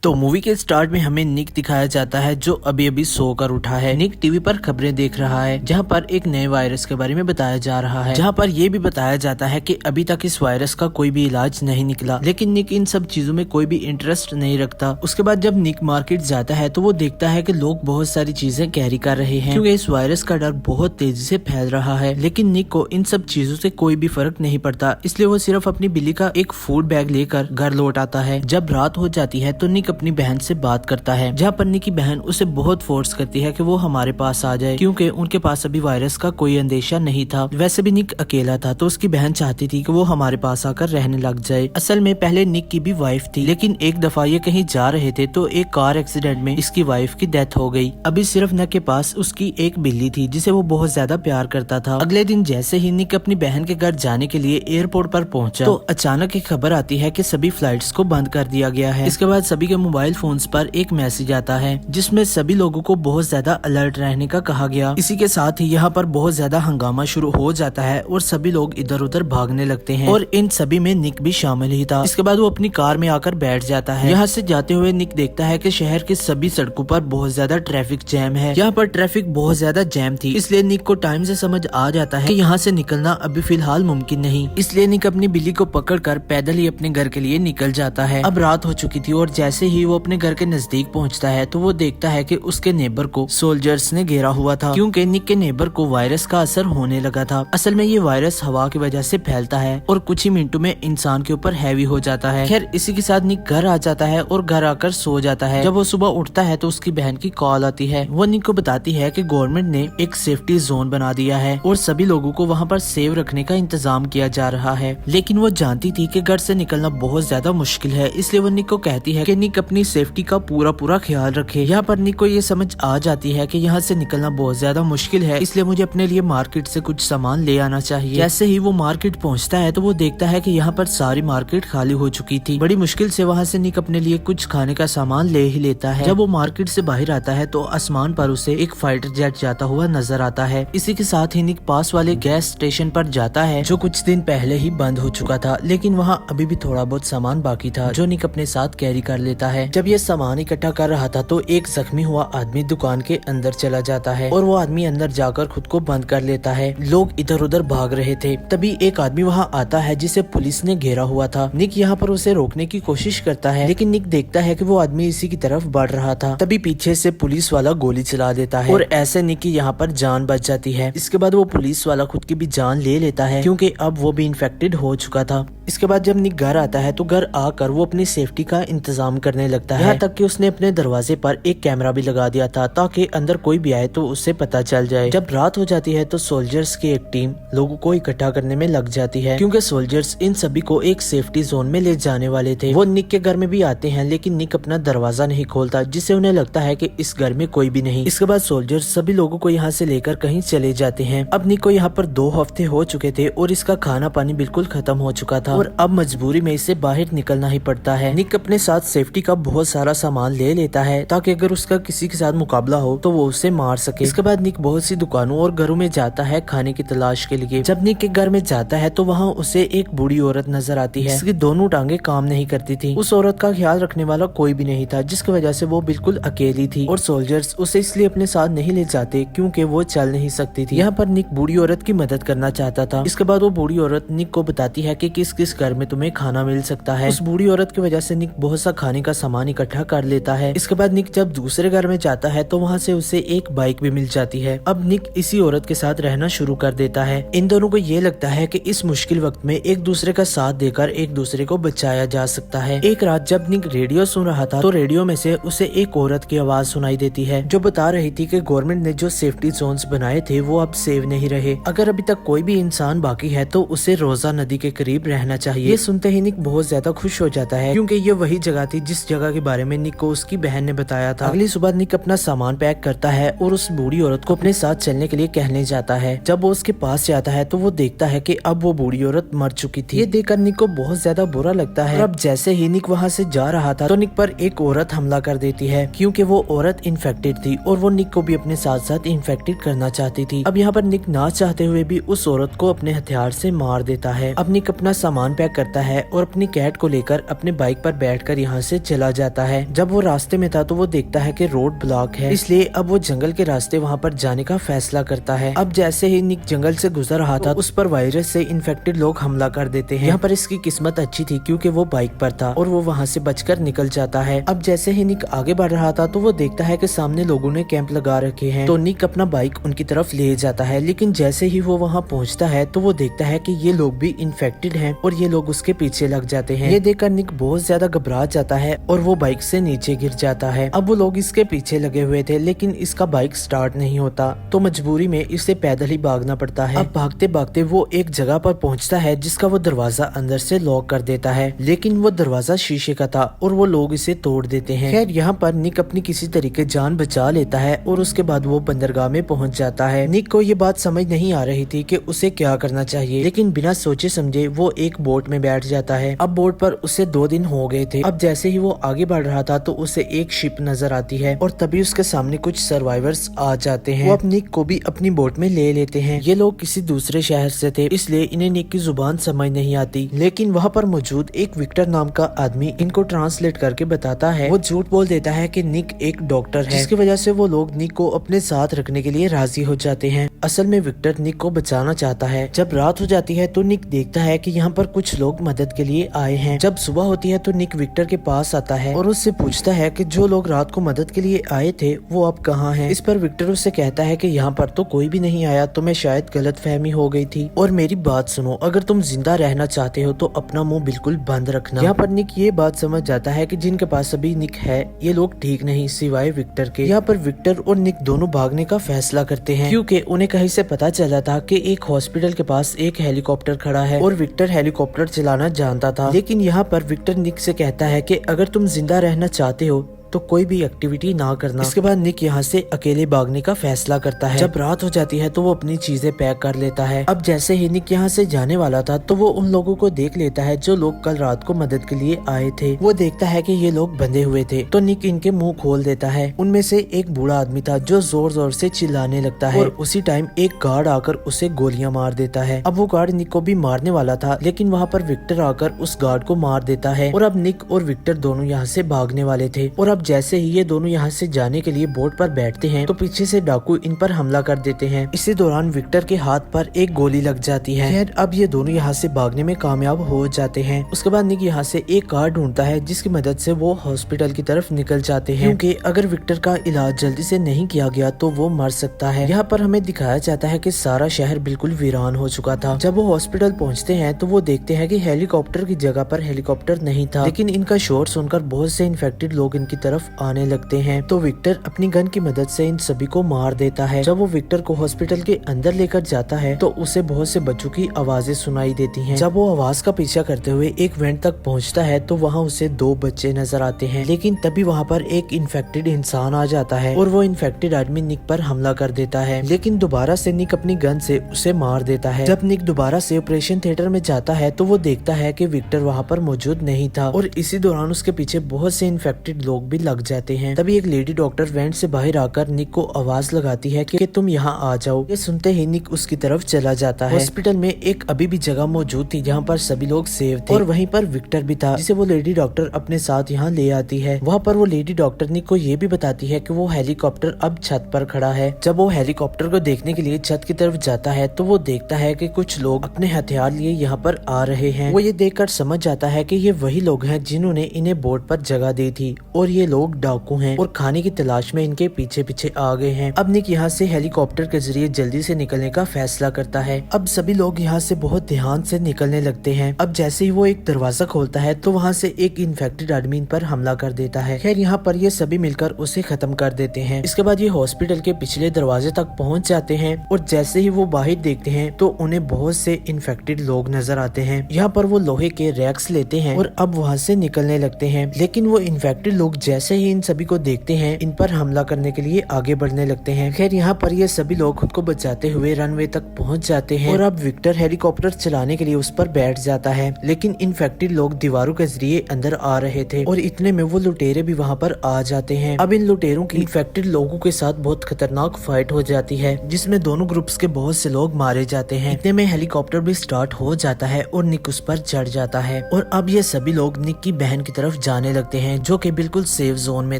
तो मूवी के स्टार्ट में हमें निक दिखाया जाता है जो अभी अभी सोकर उठा है। निक टीवी पर खबरें देख रहा है जहां पर एक नए वायरस के बारे में बताया जा रहा है, जहां पर यह भी बताया जाता है कि अभी तक इस वायरस का कोई भी इलाज नहीं निकला। लेकिन निक इन सब चीजों में कोई भी इंटरेस्ट नहीं रखता। उसके बाद जब निक मार्केट जाता है तो वो देखता है कि लोग बहुत सारी चीजें कैरी कर रहे हैं क्योंकि इस वायरस का डर बहुत तेजी से फैल रहा है। लेकिन निक को इन सब चीजों से कोई भी फर्क नहीं पड़ता, इसलिए वो सिर्फ अपनी बिल्ली का एक फूड बैग लेकर घर लौट आता है। जब रात हो जाती है तो निक अपनी बहन से बात करता है, जहाँ पर निक की बहन उसे बहुत फोर्स करती है कि वो हमारे पास आ जाए क्योंकि उनके पास अभी वायरस का कोई अंदेशा नहीं था। वैसे भी निक अकेला था तो उसकी बहन चाहती थी कि वो हमारे पास आकर रहने लग जाए। असल में पहले निक की भी वाइफ थी, लेकिन एक दफा ये कहीं जा रहे थे तो एक कार एक्सीडेंट में इसकी वाइफ की डेथ हो गई। अभी सिर्फ निक के पास उसकी एक बिल्ली थी जिसे वो बहुत ज्यादा प्यार करता था। अगले दिन जैसे ही निक अपनी बहन के घर जाने के लिए एयरपोर्ट पर पहुंचा तो अचानक एक खबर आती है कि सभी फ्लाइट्स को बंद कर दिया गया है। इसके बाद सभी के मोबाइल फोन्स पर एक मैसेज आता है जिसमें सभी लोगों को बहुत ज्यादा अलर्ट रहने का कहा गया। इसी के साथ ही यहाँ पर बहुत ज्यादा हंगामा शुरू हो जाता है और सभी लोग इधर उधर भागने लगते हैं और इन सभी में निक भी शामिल ही था। इसके बाद वो अपनी कार में आकर बैठ जाता है। यहाँ से जाते हुए निक देखता है कि शहर की सभी सड़कों पर बहुत ज्यादा ट्रैफिक जैम है। यहाँ पर ट्रैफिक बहुत ज्यादा जैम थी, इसलिए निक को टाइम से समझ आ जाता है कि यहाँ से निकलना अभी फिलहाल मुमकिन नहीं। इसलिए निक अपनी बिल्ली को पकड़कर पैदल ही अपने घर के लिए निकल जाता है। अब रात हो चुकी थी और जैसे ही वो अपने घर के नजदीक पहुंचता है तो वो देखता है कि उसके नेबर को सोल्जर्स ने घेरा हुआ था क्योंकि निक के नेबर को वायरस का असर होने लगा था। असल में ये वायरस हवा की वजह से फैलता है और कुछ ही मिनटों में इंसान के ऊपर हैवी हो जाता है। खैर इसी के साथ निक घर आ जाता है और घर आकर सो जाता है। जब वो सुबह उठता है तो उसकी बहन की कॉल आती है। वो निक को बताती है कि गवर्नमेंट ने एक सेफ्टी जोन बना दिया है और सभी लोगों को वहाँ पर सेव रखने का इंतजाम किया जा रहा है। लेकिन वो जानती थी कि घर से निकलना बहुत ज्यादा मुश्किल है, इसलिए वो निक को कहती है कि निक अपनी सेफ्टी का पूरा ख्याल रखे। यहाँ पर निक को ये समझ आ जाती है कि यहाँ से निकलना बहुत ज्यादा मुश्किल है, इसलिए मुझे अपने लिए मार्केट से कुछ सामान ले आना चाहिए। जैसे ही वो मार्केट पहुँचता है तो वो देखता है कि यहाँ पर सारी मार्केट खाली हो चुकी थी। बड़ी मुश्किल से वहाँ से निक अपने लिए कुछ खाने का सामान ले ही लेता है। जब वो मार्केट से बाहर आता है तो आसमान पर उसे एक फाइटर जेट जाता हुआ नजर आता है। इसी के साथ ही निक पास वाले गैस स्टेशन पर जाता है जो कुछ दिन पहले ही बंद हो चुका था, लेकिन वहाँ अभी भी थोड़ा बहुत सामान बाकी था जो निक अपने साथ कैरी कर लेता है। जब ये सामान इकट्ठा कर रहा था तो एक जख्मी हुआ आदमी दुकान के अंदर चला जाता है और वो आदमी अंदर जाकर खुद को बंद कर लेता है। लोग इधर उधर भाग रहे थे, तभी एक आदमी वहाँ आता है जिसे पुलिस ने घेरा हुआ था। निक यहाँ पर उसे रोकने की कोशिश करता है, लेकिन निक देखता है कि वो आदमी इसी की तरफ बढ़ रहा था। तभी पीछे से पुलिस वाला गोली चला देता है और ऐसे निक की यहाँ पर जान बच जाती है। इसके बाद वो पुलिस वाला खुद की भी जान ले लेता है क्योंकि अब वो भी इन्फेक्टेड हो चुका था। इसके बाद जब निक घर आता है तो घर आकर वो अपनी सेफ्टी का इंतजाम करने लगता है। यहाँ तक कि उसने अपने दरवाजे पर एक कैमरा भी लगा दिया था ताकि अंदर कोई भी आए तो उससे पता चल जाए। जब रात हो जाती है तो सोल्जर्स की एक टीम लोगों को इकट्ठा करने में लग जाती है क्योंकि सोल्जर्स इन सभी को एक सेफ्टी जोन में ले जाने वाले थे। वो निक के घर में भी आते हैं, लेकिन निक अपना दरवाजा नहीं खोलता जिससे उन्हें लगता है कि इस घर में कोई भी नहीं। इसके बाद सोल्जर्स सभी लोगों को यहाँ से लेकर कहीं चले जाते हैं। अब निक को यहाँ पर 2 हफ्ते हो चुके थे और इसका खाना पानी बिल्कुल खत्म हो चुका था और अब मजबूरी में इसे बाहर निकलना ही पड़ता है। निक अपने साथ सेफ्टी का बहुत सारा सामान ले लेता है ताकि अगर उसका किसी के साथ मुकाबला हो तो वो उसे मार सके। इसके बाद निक बहुत सी दुकानों और घरों में जाता है खाने की तलाश के लिए। जब निक के घर में जाता है तो वहाँ उसे एक बूढ़ी औरत नजर आती है। इसकी दोनों टांगे काम नहीं करती थी। उस औरत का ख्याल रखने वाला कोई भी नहीं था जिसकी वजह से वो बिल्कुल अकेली थी और सोल्जर्स उसे इसलिए अपने साथ नहीं ले जाते क्योंकि वो चल नहीं सकती थी। यहाँ पर निक बूढ़ी औरत की मदद करना चाहता था। इसके बाद वो बूढ़ी औरत निक को बताती है कि किस किस घर में तुम्हें खाना मिल सकता है। उस बूढ़ी औरत की वजह से निक बहुत सा खाने का सामान इकट्ठा कर लेता है। इसके बाद निक जब दूसरे घर में जाता है तो वहाँ से उसे एक बाइक भी मिल जाती है। अब निक इसी औरत के साथ रहना शुरू कर देता है। इन दोनों को ये लगता है कि इस मुश्किल वक्त में एक दूसरे का साथ देकर एक दूसरे को बचाया जा सकता है। एक रात जब निक रेडियो सुन रहा था तो रेडियो में से उसे एक औरत की आवाज सुनाई देती है जो बता रही थी कि गवर्नमेंट ने जो सेफ्टी जोन्स बनाए थे वो अब सेव नहीं रहे। अगर अभी तक कोई भी इंसान बाकी है तो उसे रोजा नदी के करीब रहना चाहिए। ये सुनते ही निक बहुत ज्यादा खुश हो जाता है क्योंकि ये वही जगह थी जिस जगह के बारे में निक को उसकी बहन ने बताया था। अगली सुबह निक अपना सामान पैक करता है और उस बूढ़ी औरत को अपने साथ चलने के लिए कहने जाता है। जब वो उसके पास जाता है तो वो देखता है कि अब वो बूढ़ी औरत मर चुकी थी। ये देखकर निक को बहुत ज्यादा बुरा लगता है। अब जैसे ही निक वहाँ से जा रहा था तो निक पर एक औरत हमला कर देती है क्योंकि वो औरत इन्फेक्टेड थी और वो निक को भी अपने साथ साथ इन्फेक्टेड करना चाहती थी। अब यहाँ पर निक ना चाहते हुए भी उस औरत को अपने हथियार से मार देता है। अब निक अपना सामान पैक करता है और अपनी कैट को लेकर अपने बाइक पर बैठकर यहाँ से चला जाता है। जब वो रास्ते में था तो वो देखता है कि रोड ब्लॉक है, इसलिए अब वो जंगल के रास्ते वहाँ पर जाने का फैसला करता है। अब जैसे ही निक जंगल से गुजर रहा था, उस पर वायरस से इन्फेक्टेड लोग हमला कर देते हैं। यहाँ पर इसकी किस्मत अच्छी थी क्योंकि वो बाइक पर था और वो वहाँ से बचकर निकल जाता है। अब जैसे ही निक आगे बढ़ रहा था तो वो देखता है कि सामने लोगों ने कैंप लगा रखे हैं, तो निक अपना बाइक उनकी तरफ ले जाता है। लेकिन जैसे ही वो वहाँ पहुँचता है तो वो देखता है कि ये लोग भी इन्फेक्टेड हैं और ये लोग उसके पीछे लग जाते हैं। ये देखकर निक बहुत ज्यादा घबरा जाता है और वो बाइक से नीचे गिर जाता है। अब वो लोग इसके पीछे लगे हुए थे लेकिन इसका बाइक स्टार्ट नहीं होता, तो मजबूरी में इसे पैदल ही भागना पड़ता है। अब भागते भागते वो एक जगह पर पहुंचता है जिसका वो दरवाजा अंदर से लॉक कर देता है, लेकिन वो दरवाजा शीशे का था और वो लोग इसे तोड़ देते हैं। खैर यहाँ पर निक अपनी किसी तरीके जान बचा लेता है और उसके बाद वो बंदरगाह में पहुंच जाता है। निक को ये बात समझ नहीं आ रही थी कि उसे क्या करना चाहिए, लेकिन बिना सोचे समझे वो एक बोट में बैठ जाता है। अब बोट पर उसे 2 दिन हो गए थे। अब जैसे ही वो आगे बढ़ रहा था तो उसे एक शिप नजर आती है और तभी उसके सामने कुछ सर्वाइवर्स आ जाते हैं। वो अब निक को भी अपनी बोट में ले लेते हैं। ये लोग किसी दूसरे शहर से थे, इसलिए इन्हें निक की जुबान समझ नहीं आती, लेकिन वहाँ पर मौजूद एक विक्टर नाम का आदमी इनको ट्रांसलेट करके बताता है। वो झूठ बोल देता है कि निक एक डॉक्टर है, जिसकी वजह से वो लोग निक को अपने साथ रखने के लिए राजी हो जाते हैं। असल में विक्टर निक को बचाना चाहता है। जब रात हो जाती है तो निक देखता है कि यहाँ पर कुछ लोग मदद के लिए आए हैं। जब सुबह होती है तो निक विक्टर के पास आता है और उससे पूछता है कि जो लोग रात को मदद के लिए आए थे वो अब कहाँ हैं। इस पर विक्टर उससे कहता है कि यहाँ पर तो कोई भी नहीं आया, तुम्हें शायद गलतफहमी हो गई थी। और मेरी बात सुनो, अगर तुम जिंदा रहना चाहते हो तो अपना मुंह बिल्कुल बंद रखना। यहाँ पर निक ये बात समझ जाता है कि जिनके पास अभी निक है ये लोग ठीक नहीं सिवाय विक्टर के। यहाँ पर विक्टर और निक दोनों भागने का फैसला करते हैं क्योंकि उन्हें कहीं से पता चला था कि एक हॉस्पिटल के पास एक हेलीकॉप्टर खड़ा है और विक्टर हेलीकॉप्टर चलाना जानता था। लेकिन यहाँ पर विक्टर निक से कहता है कि अगर तुम जिंदा रहना चाहते हो तो कोई भी एक्टिविटी ना करना। इसके बाद निक यहाँ से अकेले भागने का फैसला करता है। जब रात हो जाती है तो वो अपनी चीजें पैक कर लेता है। अब जैसे ही निक यहाँ से जाने वाला था तो वो उन लोगों को देख लेता है जो लोग कल रात को मदद के लिए आए थे। वो देखता है कि ये लोग बंधे हुए थे, तो निक इनके मुंह खोल देता है। उनमें से एक बूढ़ा आदमी था जो जोर जोर से चिल्लाने लगता है और उसी टाइम एक गार्ड आकर उसे गोलियां मार देता है। अब वो गार्ड निक को भी मारने वाला था, लेकिन वहाँ पर विक्टर आकर उस गार्ड को मार देता है और अब निक और विक्टर दोनों यहाँ से भागने वाले थे। और अब जैसे ही ये दोनों यहाँ से जाने के लिए बोट पर बैठते हैं तो पीछे से डाकू इन पर हमला कर देते हैं। इसी दौरान विक्टर के हाथ पर एक गोली लग जाती है। खैर अब ये दोनों यहाँ से भागने में कामयाब हो जाते हैं। उसके बाद निक यहाँ से एक कार ढूंढता है जिसकी मदद से वो हॉस्पिटल की तरफ निकल जाते हैं, क्योंकि अगर विक्टर का इलाज जल्दी से नहीं किया गया तो वो मर सकता है। यहाँ पर हमें दिखाया जाता है कि सारा शहर बिल्कुल वीरान हो चुका था। जब वो हॉस्पिटल पहुँचते हैं तो वो देखते हैं कि हेलीकॉप्टर की जगह पर हेलीकॉप्टर नहीं था, लेकिन इनका शोर सुनकर बहुत से इन्फेक्टेड लोग इनकी तरफ आने लगते हैं। तो विक्टर अपनी गन की मदद से इन सभी को मार देता है। जब वो विक्टर को हॉस्पिटल के अंदर लेकर जाता है तो उसे बहुत से बच्चों की आवाजें सुनाई देती हैं। जब वो आवाज का पीछा करते हुए एक वैन तक पहुंचता है तो वहाँ उसे 2 बच्चे नजर आते हैं, लेकिन तभी वहाँ पर एक इन्फेक्टेड इंसान आ जाता है और वो इन्फेक्टेड आदमी निक पर हमला कर देता है, लेकिन दोबारा से निक अपनी गन से उसे मार देता है। जब निक दोबारा से ऑपरेशन थिएटर में जाता है तो वो देखता है कि विक्टर वहाँ पर मौजूद नहीं था और इसी दौरान उसके पीछे बहुत से इन्फेक्टेड लोग भी लग जाते हैं। तभी एक लेडी डॉक्टर वैन से बाहर आकर निक को आवाज लगाती है कि तुम यहाँ आ जाओ। ये सुनते ही निक उसकी तरफ चला जाता है। हॉस्पिटल में एक अभी भी जगह मौजूद थी जहाँ पर सभी लोग सेव थे और वहीं पर विक्टर भी था, जिसे वो लेडी डॉक्टर अपने साथ यहाँ ले आती है। वहाँ पर वो लेडी डॉक्टर निक को ये भी बताती है कि वो हेलीकॉप्टर अब छत पर खड़ा है। जब वो हेलीकॉप्टर को देखने के लिए छत की तरफ जाता है तो वो देखता है कि कुछ लोग अपने हथियार लिए यहाँ पर आ रहे हैं। वो ये देखकर समझ जाता है कि ये वही लोग हैं जिन्होंने इन्हें बोट पर जगह दी थी और ये लोग डाकू हैं और खाने की तलाश में इनके पीछे पीछे आ गए हैं। अब निक यहाँ से हेलीकॉप्टर के जरिए जल्दी से निकलने का फैसला करता है। अब सभी लोग यहाँ से बहुत ध्यान से निकलने लगते हैं। अब जैसे ही वो एक दरवाजा खोलता है तो वहाँ से एक इन्फेक्टेड आदमी पर हमला कर देता है। खैर यहाँ पर ये सभी मिलकर उसे खत्म कर देते हैं। इसके बाद ये हॉस्पिटल के पिछले दरवाजे तक पहुँच जाते हैं और जैसे ही वो बाहर देखते हैं तो उन्हें बहुत से इन्फेक्टेड लोग नजर आते हैं। यहाँ पर वो लोहे के रैक्स लेते हैं और अब वहाँ से निकलने लगते हैं, लेकिन वो इन्फेक्टेड लोग जैसे ही इन सभी को देखते हैं इन पर हमला करने के लिए आगे बढ़ने लगते हैं। खैर यहाँ पर ये सभी लोग खुद को बचाते हुए रनवे तक पहुँच जाते हैं और अब विक्टर हेलीकॉप्टर चलाने के लिए उस पर बैठ जाता है, लेकिन इन्फेक्टेड लोग दीवारों के जरिए अंदर आ रहे थे और इतने में वो लुटेरे भी वहाँ पर आ जाते हैं। अब इन लुटेरों की इन्फेक्टेड लोगों के साथ बहुत खतरनाक फाइट हो जाती है जिसमें दोनों ग्रुप्स के बहुत से लोग मारे जाते हैं। इतने में हेलीकॉप्टर भी स्टार्ट हो जाता है और निक उस पर चढ़ जाता है और अब ये सभी लोग निक की बहन की तरफ जाने लगते हैं जो कि बिल्कुल सेफ जोन में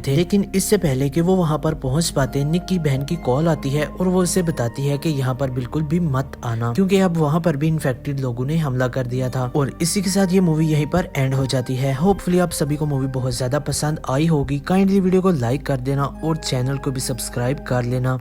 थे। लेकिन इससे पहले कि वो वहाँ पर पहुँच पाते निक की बहन की कॉल आती है और वो उसे बताती है कि यहाँ पर बिल्कुल भी मत आना क्योंकि अब वहाँ पर भी इन्फेक्टेड लोगों ने हमला कर दिया था। और इसी के साथ ये मूवी यहीं पर एंड हो जाती है। होपफुली आप सभी को मूवी बहुत ज्यादा पसंद आई होगी। काइंडली वीडियो को लाइक कर देना और चैनल को भी सब्सक्राइब कर लेना।